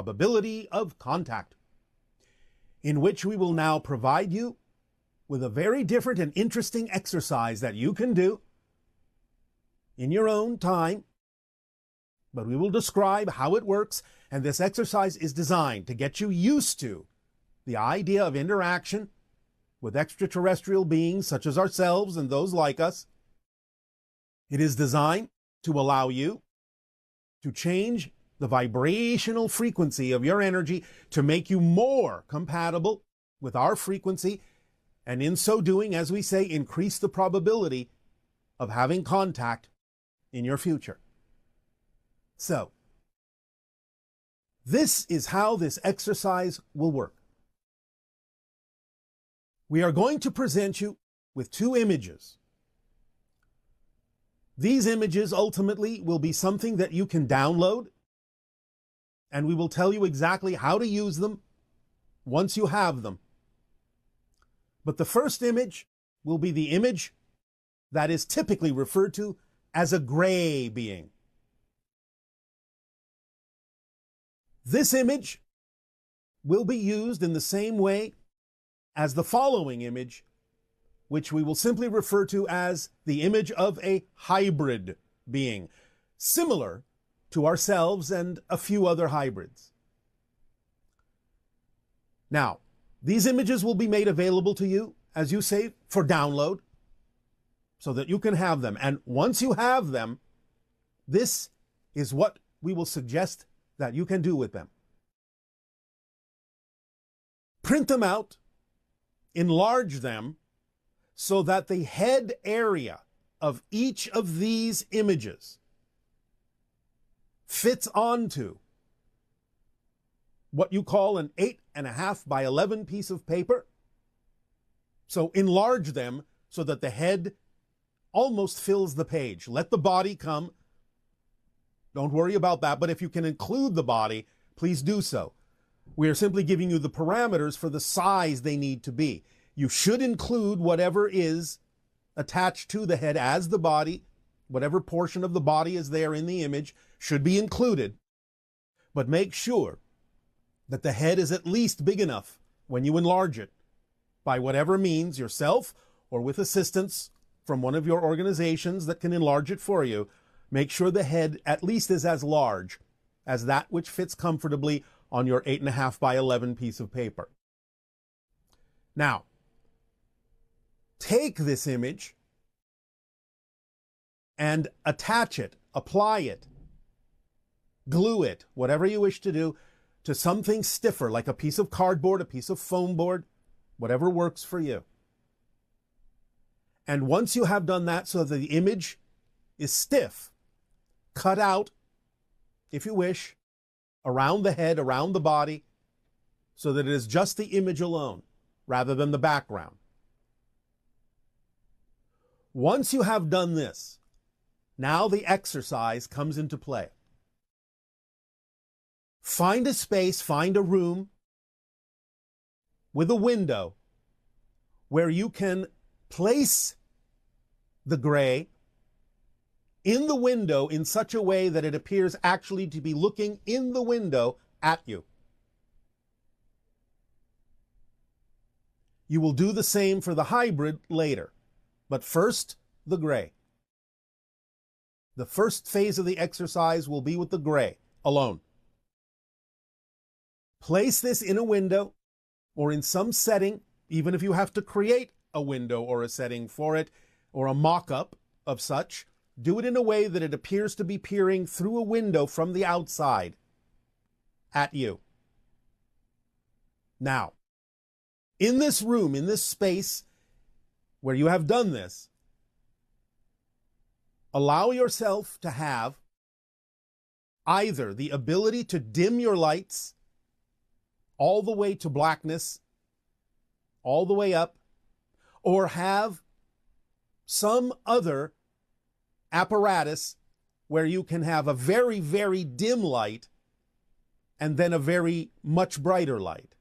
probability of contact, in which we will now provide you with a very different and interesting exercise that you can do in your own time, but we will describe how it works, and this exercise is designed to get you used to the idea of interaction with extraterrestrial beings such as ourselves and those like us. It is designed to allow you to change the vibrational frequency of your energy to make you more compatible with our frequency, and in so doing, as we say, increase the probability of having contact in your future. So, this is how this exercise will work. We are going to present you with two images. These images ultimately will be something that you can download, and we will tell you exactly how to use them once you have them. But the first image will be the image that is typically referred to as a gray being. This image will be used in the same way as the following image, which we will simply refer to as the image of a hybrid being, similar to ourselves and a few other hybrids. Now, these images will be made available to you, as you say, for download, so that you can have them. And once you have them, this is what we will suggest that you can do with them. Print them out, enlarge them, so that the head area of each of these images fits onto what you call an 8.5 by 11 piece of paper. So enlarge them so that the head almost fills the page. Let the body come. Don't worry about that, but if you can include the body, please do so. We are simply giving you the parameters for the size they need to be. You should include whatever is attached to the head as the body. Whatever portion of the body is there in the image should be included. But make sure that the head is at least big enough when you enlarge it, by whatever means, yourself or with assistance from one of your organizations that can enlarge it for you. Make sure the head at least is as large as that which fits comfortably on your 8.5 by 11 piece of paper. Now, take this image and attach it, apply it, glue it, whatever you wish to do, to something stiffer, like a piece of cardboard, a piece of foam board, whatever works for you. And once you have done that so that the image is stiff, cut out, if you wish, around the head, around the body, so that it is just the image alone, rather than the background. Once you have done this, now the exercise comes into play. Find a space, find a room with a window where you can place the gray in the window in such a way that it appears actually to be looking in the window at you. You will do the same for the hybrid later, but first, the gray. The first phase of the exercise will be with the gray alone. Place this in a window or in some setting, even if you have to create a window or a setting for it, or a mock-up of such. Do it in a way that it appears to be peering through a window from the outside at you. Now, in this room, in this space where you have done this, allow yourself to have either the ability to dim your lights all the way to blackness, all the way up, or have some other apparatus where you can have a very, very dim light and then a very much brighter light.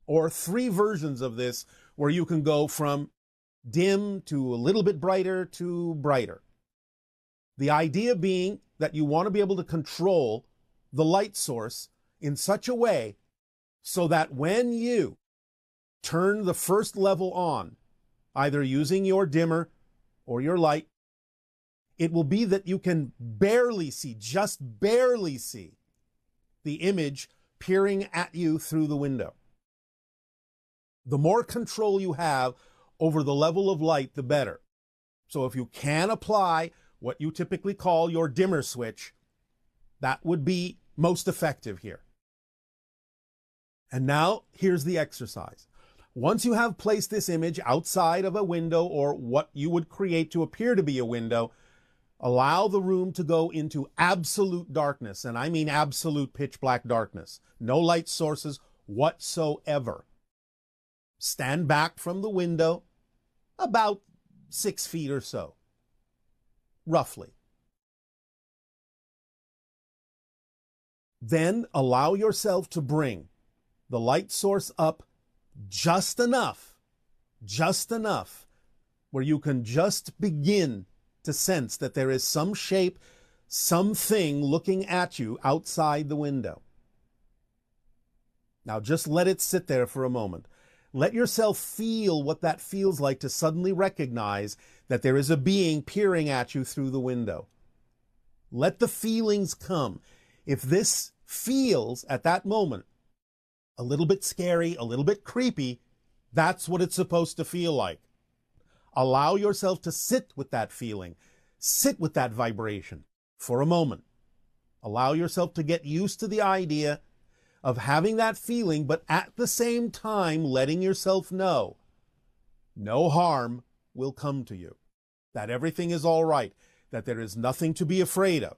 Or 3 versions of this where you can go from dim to a little bit brighter to brighter. The idea being that you want to be able to control the light source in such a way so that when you turn the first level on, either using your dimmer or your light, it will be that you can barely see, just barely see, the image peering at you through the window. The more control you have over the level of light, the better. So if you can apply what you typically call your dimmer switch, that would be most effective here. And now here's the exercise. Once you have placed this image outside of a window or what you would create to appear to be a window, allow the room to go into absolute darkness, and I mean absolute pitch black darkness. No light sources whatsoever. Stand back from the window about 6 feet or so, roughly. Then allow yourself to bring the light source up just enough where you can just begin to sense that there is some shape, something looking at you outside the window. Now just let it sit there for a moment. Let yourself feel what that feels like to suddenly recognize that there is a being peering at you through the window. Let the feelings come. If this feels at that moment a little bit scary, a little bit creepy, that's what it's supposed to feel like. Allow yourself to sit with that feeling, sit with that vibration for a moment. Allow yourself to get used to the idea of having that feeling, but at the same time letting yourself know no harm will come to you, that everything is all right, that there is nothing to be afraid of.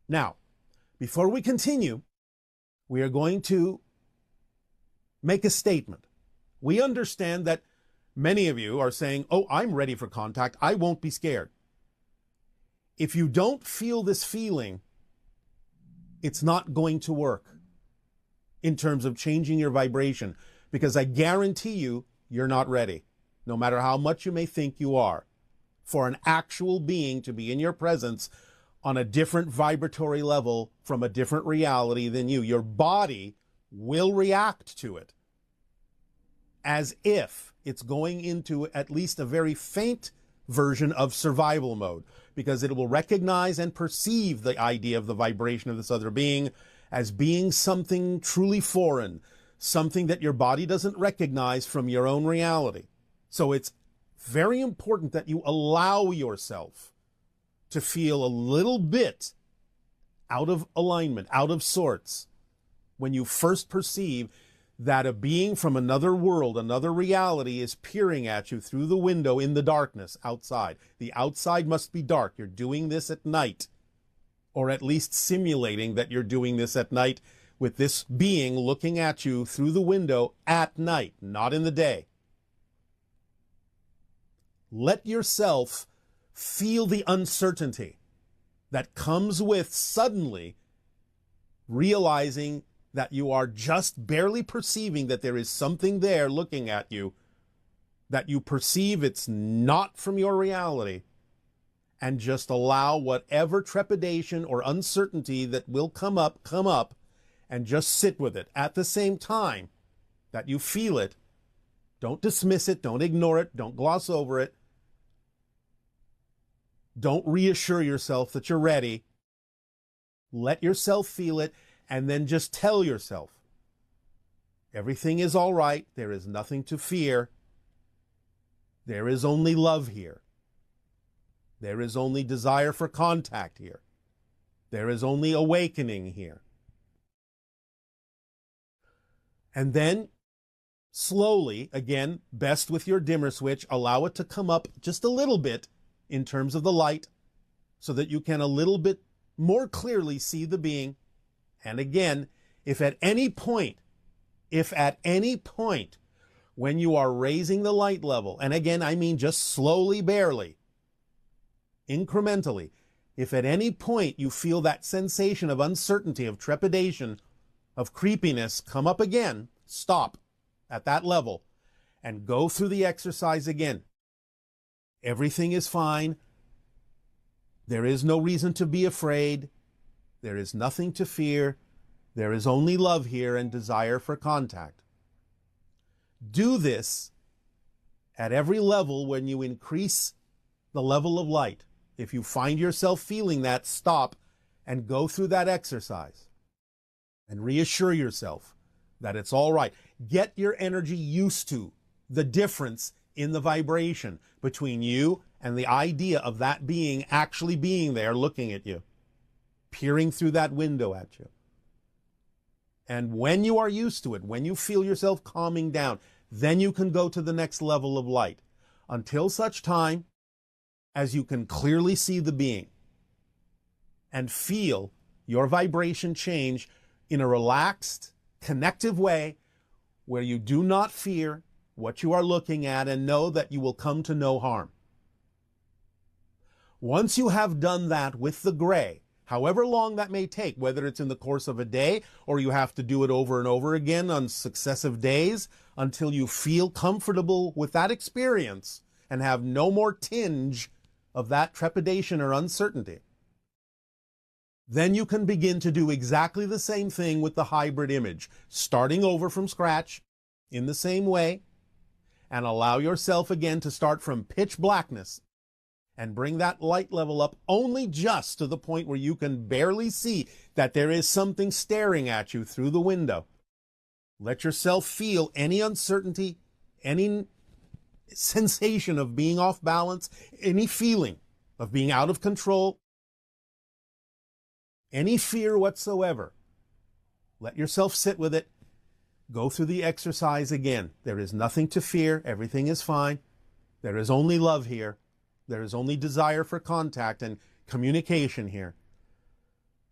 Now, before we continue, we are going to make a statement. We understand that many of you are saying, oh, I'm ready for contact. I won't be scared. If you don't feel this feeling, it's not going to work in terms of changing your vibration, because I guarantee you, you're not ready, no matter how much you may think you are, for an actual being to be in your presence on a different vibratory level from a different reality than you. Your body will react to it as if it's going into at least a very faint version of survival mode, because it will recognize and perceive the idea of the vibration of this other being as being something truly foreign, something that your body doesn't recognize from your own reality. So it's very important that you allow yourself to feel a little bit out of alignment, out of sorts, when you first perceive that a being from another world, another reality, is peering at you through the window in the darkness outside. The outside must be dark. You're doing this at night, or at least simulating that you're doing this at night with this being looking at you through the window at night, not in the day. Let yourself feel the uncertainty that comes with suddenly realizing that you are just barely perceiving that there is something there looking at you, that you perceive it's not from your reality, and just allow whatever trepidation or uncertainty that will come up, and just sit with it. At the same time that you feel it, don't dismiss it, don't ignore it, don't gloss over it. Don't reassure yourself that you're ready. Let yourself feel it, and then just tell yourself, everything is all right. There is nothing to fear. There is only love here. There is only desire for contact here. There is only awakening here. And then, slowly, again, best with your dimmer switch, allow it to come up just a little bit in terms of the light, so that you can a little bit more clearly see the being. And again, if at any point, when you are raising the light level, and again, I mean just slowly, barely, incrementally, if at any point you feel that sensation of uncertainty, of trepidation, of creepiness come up again, stop at that level and go through the exercise again. Everything is fine. There is no reason to be afraid. There is nothing to fear. There is only love here and desire for contact. Do this at every level when you increase the level of light. If you find yourself feeling that, stop and go through that exercise and reassure yourself that it's all right. Get your energy used to the difference in the vibration between you and the idea of that being actually being there looking at you, peering through that window at you. And when you are used to it, when you feel yourself calming down, then you can go to the next level of light. Until such time as you can clearly see the being and feel your vibration change in a relaxed, connective way where you do not fear what you are looking at and know that you will come to no harm. Once you have done that with the gray, however long that may take, whether it's in the course of a day or you have to do it over and over again on successive days until you feel comfortable with that experience and have no more tinge of that trepidation or uncertainty, then you can begin to do exactly the same thing with the hybrid image, starting over from scratch in the same way, and allow yourself again to start from pitch blackness and bring that light level up only just to the point where you can barely see that there is something staring at you through the window. Let yourself feel any uncertainty, any sensation of being off balance, any feeling of being out of control, any fear whatsoever. Let yourself sit with it. Go through the exercise again. There is nothing to fear. Everything is fine. There is only love here. There is only desire for contact and communication here.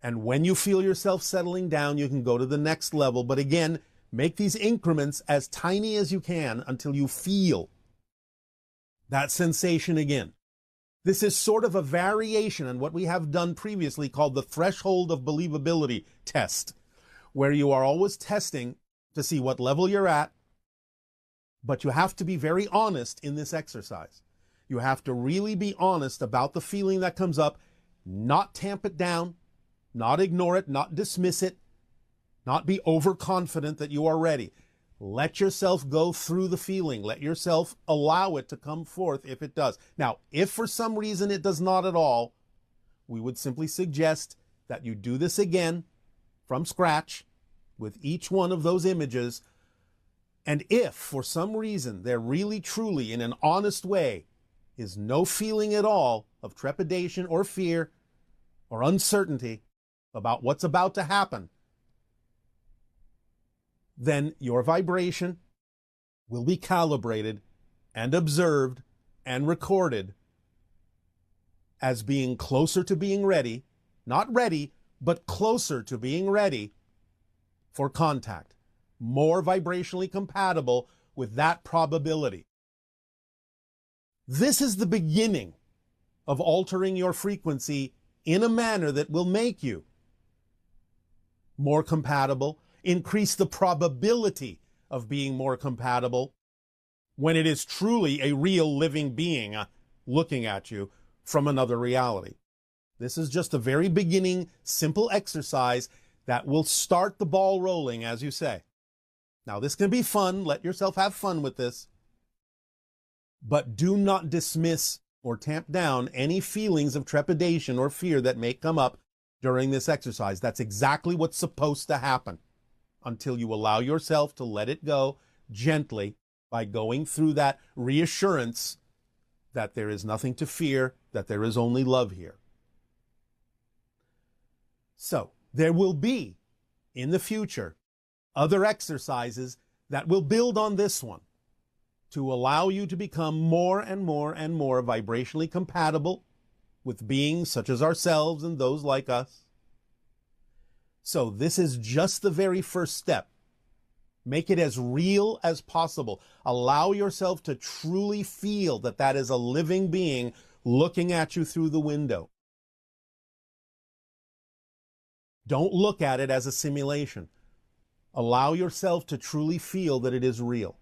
And when you feel yourself settling down, you can go to the next level. But again, make these increments as tiny as you can until you feel that sensation again. This is sort of a variation on what we have done previously called the threshold of believability test, where you are always testing to see what level you're at, but you have to be very honest in this exercise. You have to really be honest about the feeling that comes up, not tamp it down, not ignore it, not dismiss it, not be overconfident that you are ready. Let yourself go through the feeling. Let yourself allow it to come forth if it does. Now, if for some reason it does not at all, we would simply suggest that you do this again from scratch with each one of those images. And if for some reason there really truly in an honest way is no feeling at all of trepidation or fear or uncertainty about what's about to happen, then your vibration will be calibrated and observed and recorded as being closer to being ready, not ready, but closer to being ready for contact, more vibrationally compatible with that probability. This is the beginning of altering your frequency in a manner that will make you more compatible, increase the probability of being more compatible when it is truly a real living being looking at you from another reality. This is just a very beginning, simple exercise that will start the ball rolling, as you say. Now, this can be fun. Let yourself have fun with this. But do not dismiss or tamp down any feelings of trepidation or fear that may come up during this exercise. That's exactly what's supposed to happen until you allow yourself to let it go gently by going through that reassurance that there is nothing to fear, that there is only love here. So, there will be, in the future, other exercises that will build on this one to allow you to become more and more and more vibrationally compatible with beings such as ourselves and those like us. So this is just the very first step. Make it as real as possible. Allow yourself to truly feel that that is a living being looking at you through the window. Don't look at it as a simulation. Allow yourself to truly feel that it is real.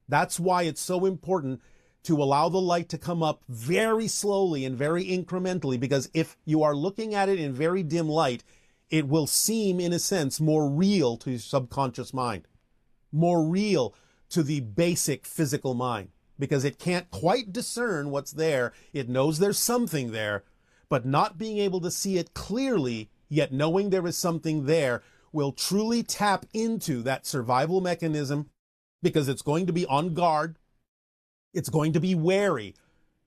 That's why it's so important to allow the light to come up very slowly and very incrementally, because if you are looking at it in very dim light, it will seem, in a sense, more real to your subconscious mind, more real to the basic physical mind, because it can't quite discern what's there. It knows there's something there, but not being able to see it clearly, yet knowing there is something there, will truly tap into that survival mechanism, because it's going to be on guard. It's going to be wary,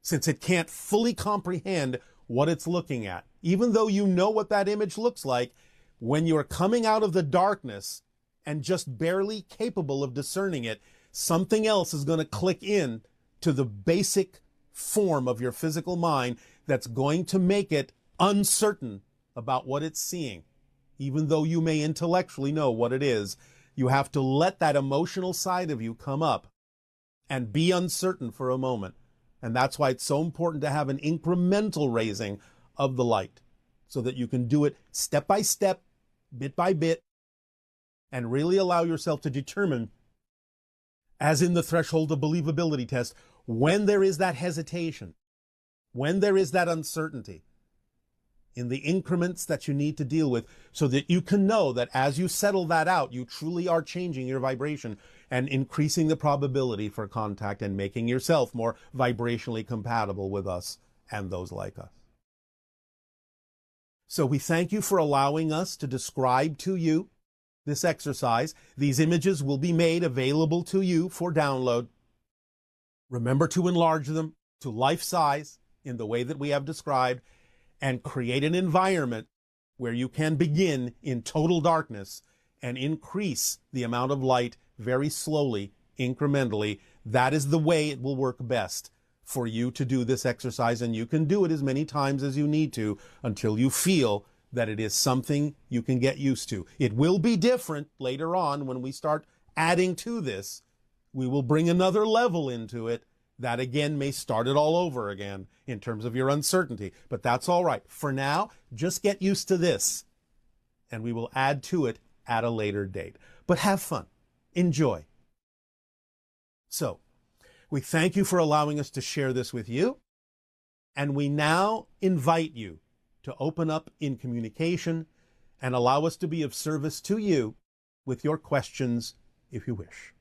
since it can't fully comprehend what it's looking at. Even though you know what that image looks like, when you're coming out of the darkness and just barely capable of discerning it, something else is going to click in to the basic form of your physical mind that's going to make it uncertain about what it's seeing. Even though you may intellectually know what it is, you have to let that emotional side of you come up and be uncertain for a moment. And that's why it's so important to have an incremental raising of the light, so that you can do it step by step, bit by bit, and really allow yourself to determine, as in the threshold of believability test, when there is that hesitation, when there is that uncertainty, in the increments that you need to deal with, so that you can know that as you settle that out, you truly are changing your vibration and increasing the probability for contact and making yourself more vibrationally compatible with us and those like us. So we thank you for allowing us to describe to you this exercise. These images will be made available to you for download. Remember to enlarge them to life size in the way that we have described, and create an environment where you can begin in total darkness and increase the amount of light very slowly, incrementally. That is the way it will work best for you to do this exercise, and you can do it as many times as you need to until you feel that it is something you can get used to. It will be different later on when we start adding to this. We will bring another level into it. That again may start it all over again in terms of your uncertainty, but that's all right. For now, just get used to this, and we will add to it at a later date. But have fun. Enjoy. So, we thank you for allowing us to share this with you, and we now invite you to open up in communication and allow us to be of service to you with your questions if you wish.